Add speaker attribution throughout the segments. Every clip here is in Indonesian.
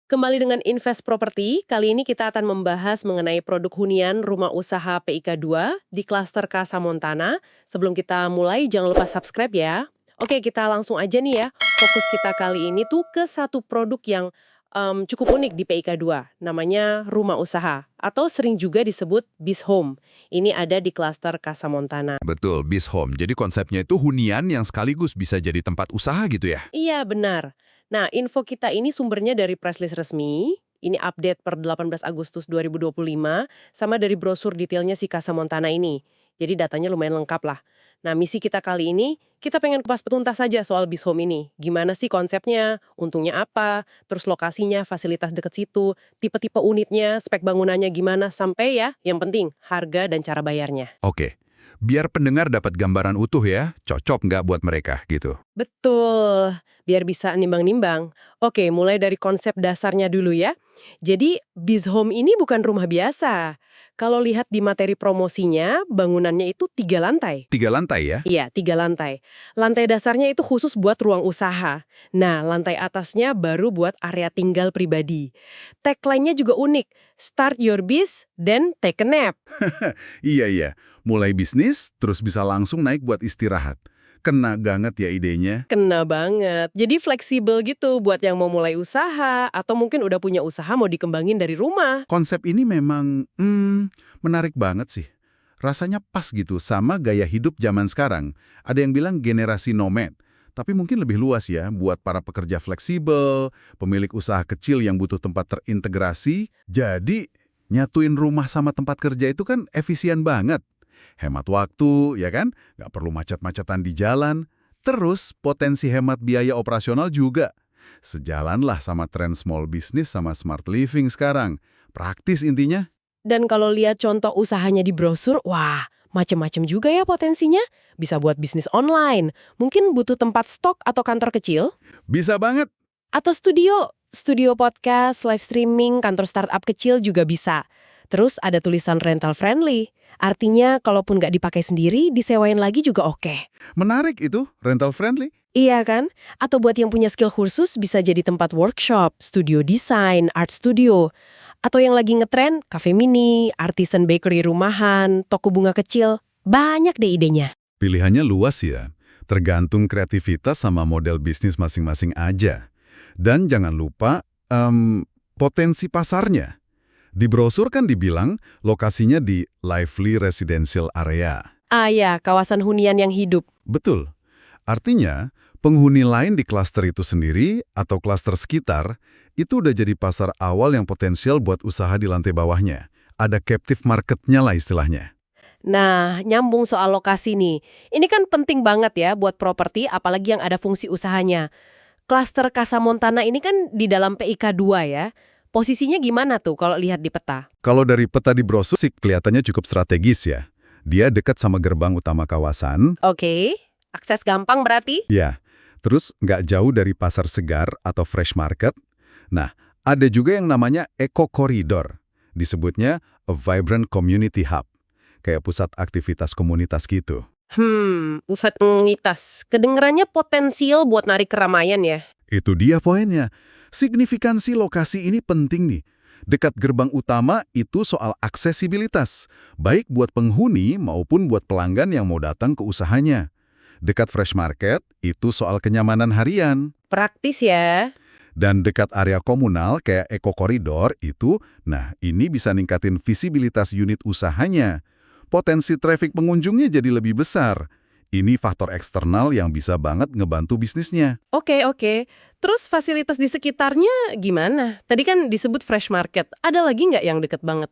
Speaker 1: Kembali dengan Invest Property, kali ini kita akan membahas mengenai produk hunian rumah usaha PIK 2 di klaster Casa Montana. Sebelum kita mulai, jangan lupa subscribe ya. Oke, kita langsung aja nih ya. Fokus kita kali ini tuh ke satu produk yang cukup unik di PIK 2, namanya rumah usaha, atau sering juga disebut bis home. Ini ada di klaster Casa Montana.
Speaker 2: Betul, bis home. Jadi konsepnya itu hunian yang sekaligus bisa jadi tempat usaha gitu ya?
Speaker 1: Iya, benar. Nah, info kita ini sumbernya dari press list resmi, ini update per 18 Agustus 2025, sama dari brosur detailnya si Casa Montana ini. Jadi datanya lumayan lengkap lah. Nah, misi kita kali ini, kita pengen kupas petuntas saja soal bis home ini. Gimana sih konsepnya, untungnya apa, terus lokasinya, fasilitas deket situ, tipe-tipe unitnya, spek bangunannya gimana, sampai ya, yang penting, harga dan cara bayarnya.
Speaker 2: Oke, biar pendengar dapat gambaran utuh ya, cocok nggak buat mereka gitu.
Speaker 1: Betul, biar bisa nimbang-nimbang. Oke, mulai dari konsep dasarnya dulu ya. Jadi, bis home ini bukan rumah biasa. Kalau lihat di materi promosinya, bangunannya itu 3 lantai.
Speaker 2: 3 lantai ya?
Speaker 1: Iya, 3 lantai. Lantai dasarnya itu khusus buat ruang usaha. Nah, lantai atasnya baru buat area tinggal pribadi. Tagline-nya juga unik, start your biz, then take a nap.
Speaker 2: Iya. Mulai bisnis, terus bisa langsung naik buat istirahat. Kena banget ya idenya.
Speaker 1: Kena banget. Jadi fleksibel gitu buat yang mau mulai usaha atau mungkin udah punya usaha mau dikembangin dari rumah.
Speaker 2: Konsep ini memang, menarik banget sih. Rasanya pas gitu sama gaya hidup zaman sekarang. Ada yang bilang generasi nomad. Tapi mungkin lebih luas ya, buat para pekerja fleksibel, pemilik usaha kecil yang butuh tempat terintegrasi. Jadi, nyatuin rumah sama tempat kerja itu kan efisien banget. Hemat waktu, ya kan? Nggak perlu macet-macetan di jalan. Terus, potensi hemat biaya operasional juga. Sejalanlah sama tren small business sama smart living sekarang. Praktis intinya.
Speaker 1: Dan kalau lihat contoh usahanya di brosur, wah, macem-macem juga ya potensinya. Bisa buat bisnis online, mungkin butuh tempat stok atau kantor kecil,
Speaker 2: Bisa banget.
Speaker 1: atau studio podcast, live streaming, kantor startup kecil juga bisa. Terus ada tulisan rental friendly. Artinya, kalaupun nggak dipakai sendiri, disewain lagi juga oke.
Speaker 2: Menarik itu, rental friendly.
Speaker 1: Iya kan? Atau buat yang punya skill khusus bisa jadi tempat workshop, studio desain, art studio. Atau yang lagi ngetren, cafe mini, artisan bakery rumahan, toko bunga kecil. Banyak deh idenya.
Speaker 2: Pilihannya luas ya. Tergantung kreativitas sama model bisnis masing-masing aja. Dan jangan lupa, potensi pasarnya. Di brosur kan dibilang lokasinya di lively residential area.
Speaker 1: Ah ya, kawasan hunian yang hidup.
Speaker 2: Betul. Artinya, penghuni lain di klaster itu sendiri atau klaster sekitar, itu udah jadi pasar awal yang potensial buat usaha di lantai bawahnya. Ada captive market-nya lah istilahnya.
Speaker 1: Nah, nyambung soal lokasi nih. Ini kan penting banget ya buat properti, apalagi yang ada fungsi usahanya. Klaster Casa Montana ini kan di dalam PIK 2 ya. Posisinya gimana tuh kalau lihat di peta?
Speaker 2: Kalau dari peta di brosur sih kelihatannya cukup strategis ya. Dia dekat sama gerbang utama kawasan.
Speaker 1: Oke, akses gampang berarti?
Speaker 2: Ya, terus nggak jauh dari pasar segar atau fresh market. Nah, ada juga yang namanya Eco Corridor. Disebutnya a vibrant community hub. Kayak pusat aktivitas komunitas gitu.
Speaker 1: Pusat komunitas. Kedengerannya potensial buat narik keramaian ya.
Speaker 2: Itu dia poinnya. Signifikansi lokasi ini penting nih. Dekat gerbang utama itu soal aksesibilitas. Baik buat penghuni maupun buat pelanggan yang mau datang ke usahanya. Dekat fresh market itu soal kenyamanan harian.
Speaker 1: Praktis ya.
Speaker 2: Dan dekat area komunal kayak Eco Corridor itu, nah ini bisa ningkatin visibilitas unit usahanya. Potensi traffic pengunjungnya jadi lebih besar. Ini faktor eksternal yang bisa banget ngebantu bisnisnya.
Speaker 1: Oke. Terus fasilitas di sekitarnya gimana? Tadi kan disebut fresh market. Ada lagi nggak yang deket banget?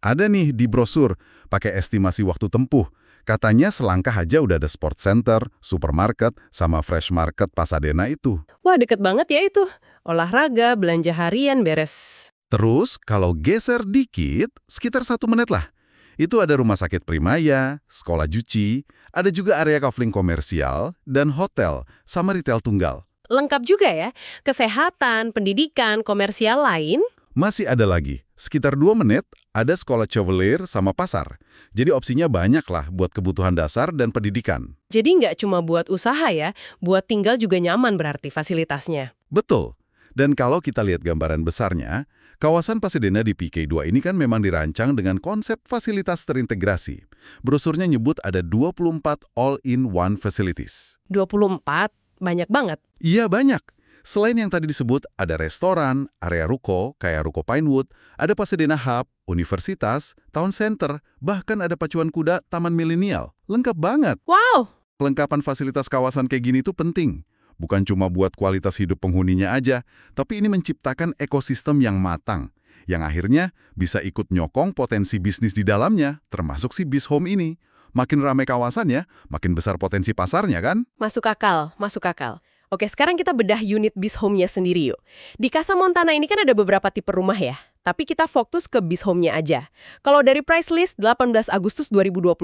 Speaker 2: Ada nih di brosur, pakai estimasi waktu tempuh. Katanya selangkah aja udah ada sport center, supermarket, sama fresh market Pasadena itu.
Speaker 1: Wah, deket banget ya itu. Olahraga, belanja harian, beres.
Speaker 2: Terus kalau geser dikit, sekitar 1 menit lah. Itu ada rumah sakit Primaya, sekolah Juci, ada juga area kafling komersial, dan hotel, sama retail tunggal.
Speaker 1: Lengkap juga ya. Kesehatan, pendidikan, komersial lain.
Speaker 2: Masih ada lagi, sekitar 2 menit, ada sekolah Chevalier sama pasar. Jadi opsinya banyak lah buat kebutuhan dasar dan pendidikan.
Speaker 1: Jadi nggak cuma buat usaha ya, buat tinggal juga nyaman berarti fasilitasnya.
Speaker 2: Betul. Dan kalau kita lihat gambaran besarnya, kawasan Pasadena di PK2 ini kan memang dirancang dengan konsep fasilitas terintegrasi. Brosurnya nyebut ada 24 all-in-one facilities.
Speaker 1: 24, banyak banget.
Speaker 2: Iya banyak. Selain yang tadi disebut, ada restoran, area ruko, kayak Ruko Pinewood, ada Pasadena Hub, universitas, town center, bahkan ada pacuan kuda Taman Milenial. Lengkap banget.
Speaker 1: Wow!
Speaker 2: Pelengkapan fasilitas kawasan kayak gini tuh penting. Bukan cuma buat kualitas hidup penghuninya aja, tapi ini menciptakan ekosistem yang matang, yang akhirnya bisa ikut nyokong potensi bisnis di dalamnya, termasuk si BizHome ini. Makin ramai kawasannya, makin besar potensi pasarnya kan?
Speaker 1: Masuk akal, masuk akal. Oke, sekarang kita bedah unit BizHome-nya sendiri yuk. Di Casa Montana ini kan ada beberapa tipe rumah ya, tapi kita fokus ke BizHome-nya aja. Kalau dari price list 18 Agustus 2025,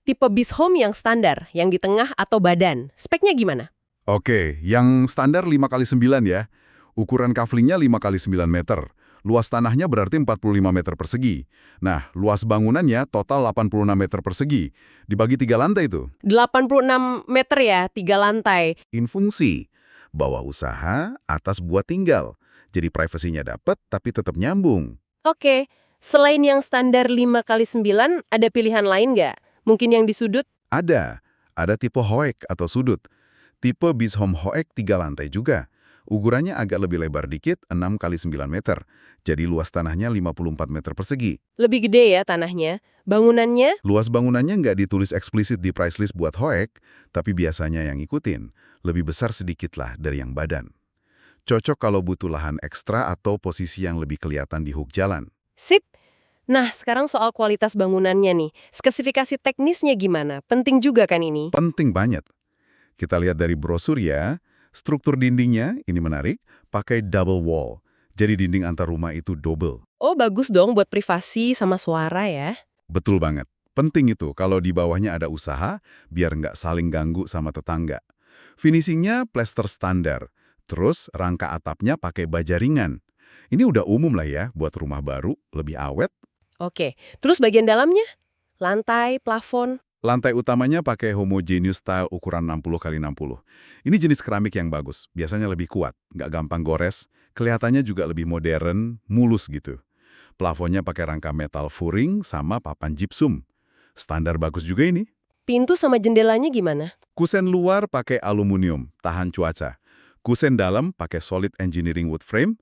Speaker 1: tipe BizHome yang standar, yang di tengah atau badan, speknya gimana?
Speaker 2: Oke, yang standar 5x9 ya. Ukuran kaflingnya 5x9 meter. Luas tanahnya berarti 45 meter persegi. Nah, luas bangunannya total 86 meter persegi. Dibagi 3 lantai itu.
Speaker 1: 86 meter ya, 3 lantai.
Speaker 2: Infungsi. Bawah usaha, atas buat tinggal. Jadi privasinya dapat tapi tetap nyambung.
Speaker 1: Oke, selain yang standar 5x9, ada pilihan lain nggak? Mungkin yang di sudut?
Speaker 2: Ada tipe Hoek atau sudut. Tipe BizHome Hoek 3 lantai juga. Ukurannya agak lebih lebar dikit, 6x9 meter. Jadi luas tanahnya 54 meter persegi.
Speaker 1: Lebih gede ya tanahnya. Bangunannya?
Speaker 2: Luas bangunannya nggak ditulis eksplisit di price list buat Hoek, tapi biasanya yang ikutin. Lebih besar sedikit lah dari yang badan. Cocok kalau butuh lahan ekstra atau posisi yang lebih kelihatan di hook jalan.
Speaker 1: Sip. Nah, sekarang soal kualitas bangunannya nih. Spesifikasi teknisnya gimana? Penting juga kan ini?
Speaker 2: Penting banget. Kita lihat dari brosur ya, struktur dindingnya, ini menarik, pakai double wall. Jadi dinding antar rumah itu double.
Speaker 1: Oh, bagus dong buat privasi sama suara ya.
Speaker 2: Betul banget. Penting itu kalau di bawahnya ada usaha, biar nggak saling ganggu sama tetangga. Finishingnya plester standar. Terus rangka atapnya pakai baja ringan. Ini udah umum lah ya buat rumah baru, lebih awet.
Speaker 1: Oke, terus bagian dalamnya? Lantai, plafon?
Speaker 2: Lantai utamanya pakai homogeneous style ukuran 60x60. Ini jenis keramik yang bagus, biasanya lebih kuat, nggak gampang gores, kelihatannya juga lebih modern, mulus gitu. Plafonnya pakai rangka metal furing sama papan gypsum. Standar bagus juga ini.
Speaker 1: Pintu sama jendelanya gimana?
Speaker 2: Kusen luar pakai aluminium, tahan cuaca. Kusen dalam pakai solid engineering wood frame.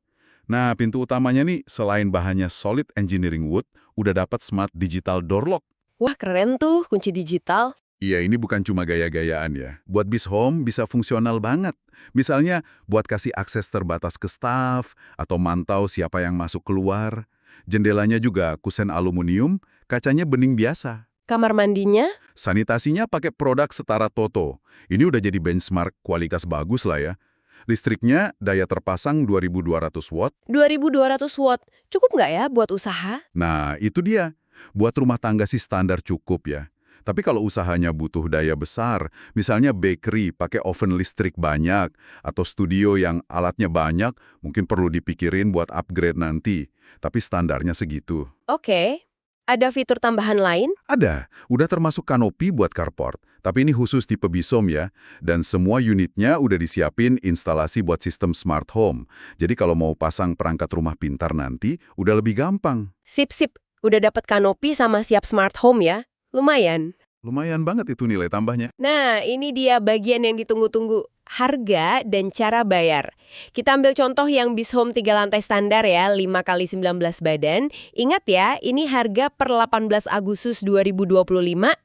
Speaker 2: Nah, pintu utamanya nih, selain bahannya solid engineering wood, udah dapat smart digital door lock.
Speaker 1: Wah, keren tuh, kunci digital.
Speaker 2: Iya, ini bukan cuma gaya-gayaan ya. Buat BizHome bisa fungsional banget. Misalnya, buat kasih akses terbatas ke staf, atau mantau siapa yang masuk keluar. Jendelanya juga kusen aluminium, kacanya bening biasa.
Speaker 1: Kamar mandinya?
Speaker 2: Sanitasinya pakai produk setara Toto. Ini udah jadi benchmark kualitas bagus lah ya. Listriknya daya terpasang 2200 watt.
Speaker 1: 2200 watt. Cukup nggak ya buat usaha?
Speaker 2: Nah, itu dia. Buat rumah tangga sih standar cukup ya. Tapi kalau usahanya butuh daya besar, misalnya bakery pakai oven listrik banyak, atau studio yang alatnya banyak, mungkin perlu dipikirin buat upgrade nanti. Tapi standarnya segitu.
Speaker 1: Oke. Ada fitur tambahan lain?
Speaker 2: Ada, udah termasuk kanopi buat carport. Tapi ini khusus tipe BizHome ya. Dan semua unitnya udah disiapin instalasi buat sistem smart home. Jadi kalau mau pasang perangkat rumah pintar nanti, udah lebih gampang.
Speaker 1: Sip-sip. Udah dapat kanopi sama siap smart home ya? Lumayan.
Speaker 2: Lumayan banget itu nilai tambahnya.
Speaker 1: Nah, ini dia bagian yang ditunggu-tunggu. Harga dan cara bayar. Kita ambil contoh yang BizHome 3 lantai standar ya, 5x19 badan. Ingat ya, ini harga per 18 Agustus 2025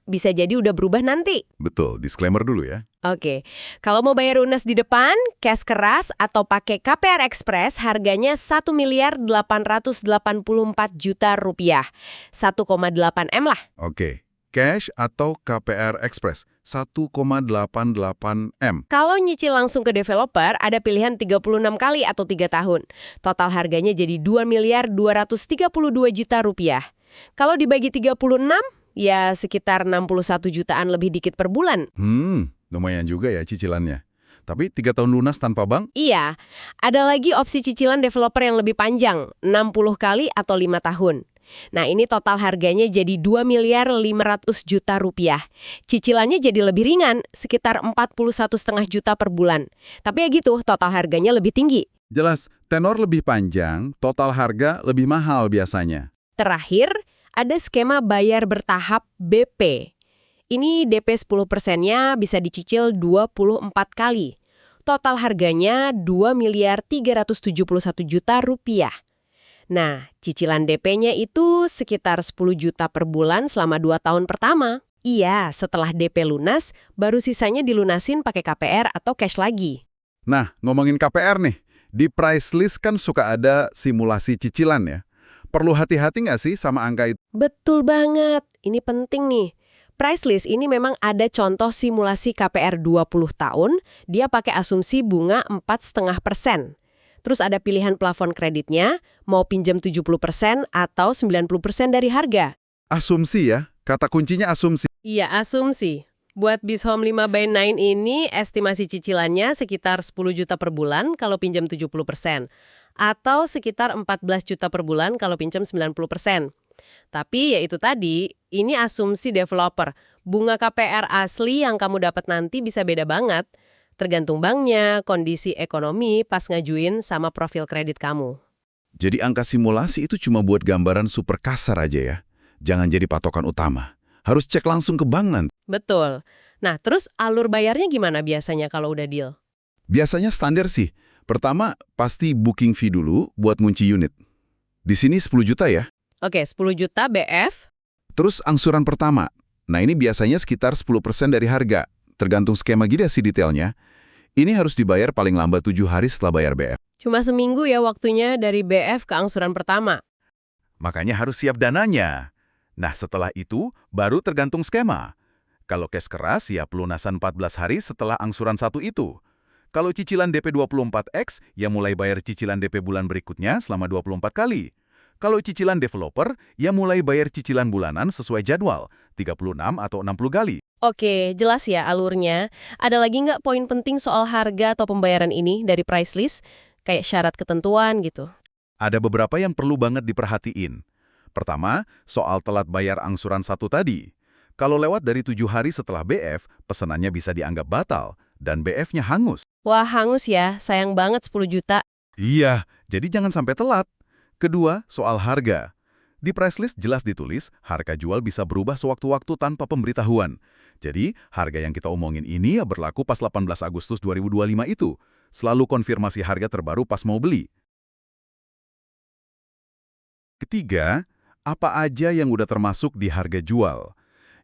Speaker 1: bisa jadi udah berubah nanti.
Speaker 2: Betul, disclaimer dulu ya.
Speaker 1: Oke, kalau mau bayar lunas di depan, cash keras atau pakai KPR Express harganya 1.884 juta rupiah. 1,8 M lah.
Speaker 2: Oke, cash atau KPR Express 1,88 M.
Speaker 1: Kalau nyicil langsung ke developer, ada pilihan 36 kali atau 3 tahun. Total harganya jadi 2.232 juta rupiah. Kalau dibagi 36, ya sekitar 61 jutaan lebih dikit per bulan.
Speaker 2: Lumayan juga ya cicilannya. Tapi 3 tahun lunas tanpa bank?
Speaker 1: Iya, ada lagi opsi cicilan developer yang lebih panjang, 60 kali atau 5 tahun. Nah, ini total harganya jadi 2.500 juta rupiah. Cicilannya jadi lebih ringan, sekitar 41,5 juta per bulan. Tapi ya gitu, total harganya lebih tinggi.
Speaker 2: Jelas, tenor lebih panjang, total harga lebih mahal biasanya.
Speaker 1: Terakhir, ada skema bayar bertahap BP. Ini DP 10%-nya bisa dicicil 24 kali. Total harganya 2.371 juta rupiah. Nah, cicilan DP-nya itu sekitar 10 juta per bulan selama 2 tahun pertama. Iya, setelah DP lunas, baru sisanya dilunasin pakai KPR atau cash lagi.
Speaker 2: Nah, ngomongin KPR nih, di price list kan suka ada simulasi cicilan ya. Perlu hati-hati nggak sih sama angka itu?
Speaker 1: Betul banget, ini penting nih. Price list ini memang ada contoh simulasi KPR 20 tahun, dia pakai asumsi bunga 4,5%. Terus ada pilihan plafon kreditnya, mau pinjam 70% atau 90% dari harga.
Speaker 2: Asumsi ya, kata kuncinya asumsi.
Speaker 1: Iya, asumsi. Buat Bizhome 5x9 ini, estimasi cicilannya sekitar 10 juta per bulan kalau pinjam 70%. Atau sekitar 14 juta per bulan kalau pinjam 90%. Tapi ya itu tadi, ini asumsi developer. Bunga KPR asli yang kamu dapat nanti bisa beda banget. Tergantung banknya, kondisi ekonomi pas ngajuin sama profil kredit kamu.
Speaker 2: Jadi angka simulasi itu cuma buat gambaran super kasar aja ya. Jangan jadi patokan utama. Harus cek langsung ke bank nanti.
Speaker 1: Betul. Nah, terus alur bayarnya gimana biasanya kalau udah deal?
Speaker 2: Biasanya standar sih. Pertama, pasti booking fee dulu buat ngunci unit. Di sini 10 juta ya.
Speaker 1: Oke, 10 juta BF.
Speaker 2: Terus angsuran pertama. Nah ini biasanya sekitar 10% dari harga. Tergantung skema gini sih detailnya. Ini harus dibayar paling lambat 7 hari setelah bayar BF.
Speaker 1: Cuma seminggu ya waktunya dari BF ke angsuran pertama.
Speaker 2: Makanya harus siap dananya. Nah setelah itu baru tergantung skema. Kalau cash keras ya pelunasan 14 hari setelah angsuran satu itu. Kalau cicilan DP 24X ya mulai bayar cicilan DP bulan berikutnya selama 24 kali. Kalau cicilan developer, ya mulai bayar cicilan bulanan sesuai jadwal, 36 atau 60 kali.
Speaker 1: Oke, jelas ya alurnya. Ada lagi nggak poin penting soal harga atau pembayaran ini dari price list? Kayak syarat ketentuan gitu.
Speaker 2: Ada beberapa yang perlu banget diperhatiin. Pertama, soal telat bayar angsuran satu tadi. Kalau lewat dari 7 hari setelah BF, pesanannya bisa dianggap batal, dan BF-nya hangus.
Speaker 1: Wah, hangus ya. Sayang banget 10 juta.
Speaker 2: Iya, jadi jangan sampai telat. Kedua, soal harga. Di price list jelas ditulis, harga jual bisa berubah sewaktu-waktu tanpa pemberitahuan. Jadi, harga yang kita omongin ini ya berlaku pas 18 Agustus 2025 itu. Selalu konfirmasi harga terbaru pas mau beli. Ketiga, apa aja yang udah termasuk di harga jual?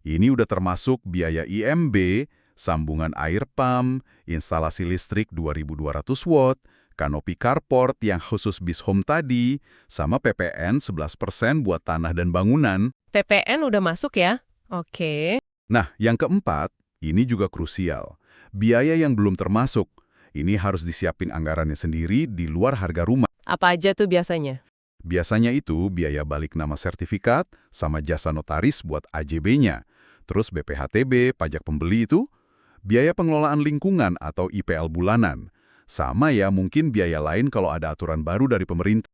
Speaker 2: Ini udah termasuk biaya IMB, sambungan air pump, instalasi listrik 2200 watt, kanopi carport yang khusus Bizhome tadi, sama PPN 11% buat tanah dan bangunan.
Speaker 1: PPN udah masuk ya? Oke.
Speaker 2: Nah, yang keempat, ini juga krusial. Biaya yang belum termasuk. Ini harus disiapin anggarannya sendiri di luar harga rumah.
Speaker 1: Apa aja tuh biasanya?
Speaker 2: Biasanya itu biaya balik nama sertifikat sama jasa notaris buat AJB-nya. Terus BPHTB, pajak pembeli itu, biaya pengelolaan lingkungan atau IPL bulanan. Sama ya mungkin biaya lain kalau ada aturan baru dari pemerintah.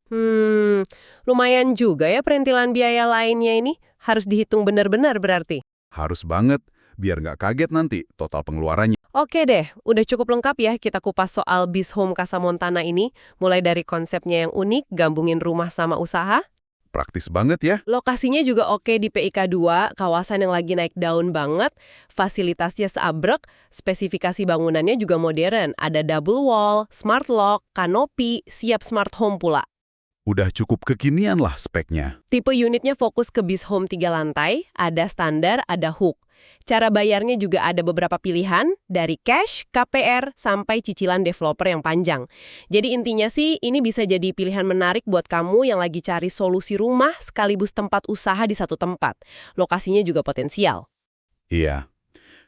Speaker 1: Lumayan juga ya perintilan biaya lainnya ini. Harus dihitung benar-benar berarti.
Speaker 2: Harus banget, biar nggak kaget nanti total pengeluarannya.
Speaker 1: Oke deh, udah cukup lengkap ya kita kupas soal Bizhome Casa Montana ini. Mulai dari konsepnya yang unik, gabungin rumah sama usaha.
Speaker 2: Praktis banget ya.
Speaker 1: Lokasinya juga oke di PIK 2, kawasan yang lagi naik daun banget. Fasilitasnya seabrek, spesifikasi bangunannya juga modern. Ada double wall, smart lock, kanopi, siap smart home pula.
Speaker 2: Udah cukup kekinian lah speknya.
Speaker 1: Tipe unitnya fokus ke Bizhome 3 lantai, ada standar, ada hook. Cara bayarnya juga ada beberapa pilihan, dari cash, KPR, sampai cicilan developer yang panjang. Jadi intinya sih, ini bisa jadi pilihan menarik buat kamu yang lagi cari solusi rumah sekaligus tempat usaha di satu tempat. Lokasinya juga potensial.
Speaker 2: Iya.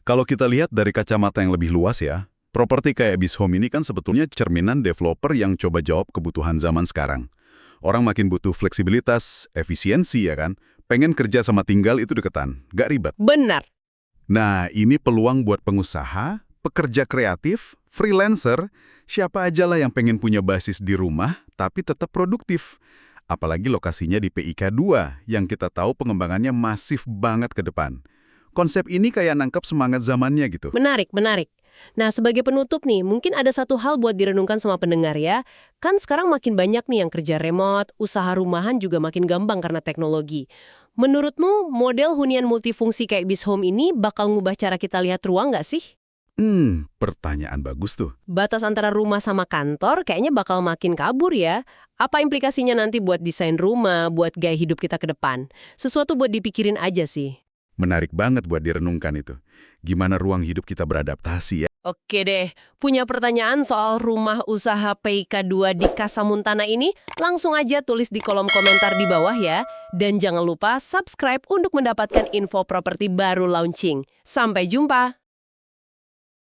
Speaker 2: Kalau kita lihat dari kacamata yang lebih luas ya, properti kayak Bizhome ini kan sebetulnya cerminan developer yang coba jawab kebutuhan zaman sekarang. Orang makin butuh fleksibilitas, efisiensi ya kan, pengen kerja sama tinggal itu deketan, gak ribet.
Speaker 1: Benar.
Speaker 2: Nah, ini peluang buat pengusaha, pekerja kreatif, freelancer, siapa aja lah yang pengen punya basis di rumah, tapi tetap produktif. Apalagi lokasinya di PIK 2, yang kita tahu pengembangannya masif banget ke depan. Konsep ini kayak nangkep semangat zamannya gitu.
Speaker 1: Menarik, menarik. Nah, sebagai penutup nih, mungkin ada satu hal buat direnungkan sama pendengar ya. Kan sekarang makin banyak nih yang kerja remote, usaha rumahan juga makin gampang karena teknologi. Menurutmu, model hunian multifungsi kayak Bis Home ini bakal ngubah cara kita lihat ruang nggak sih?
Speaker 2: Pertanyaan bagus tuh.
Speaker 1: Batas antara rumah sama kantor kayaknya bakal makin kabur ya. Apa implikasinya nanti buat desain rumah, buat gaya hidup kita ke depan? Sesuatu buat dipikirin aja sih.
Speaker 2: Menarik banget buat direnungkan itu. Gimana ruang hidup kita beradaptasi ya?
Speaker 1: Oke deh, punya pertanyaan soal rumah usaha PIK2 di Kasamuntana ini? Langsung aja tulis di kolom komentar di bawah ya. Dan jangan lupa subscribe untuk mendapatkan info properti baru launching. Sampai jumpa!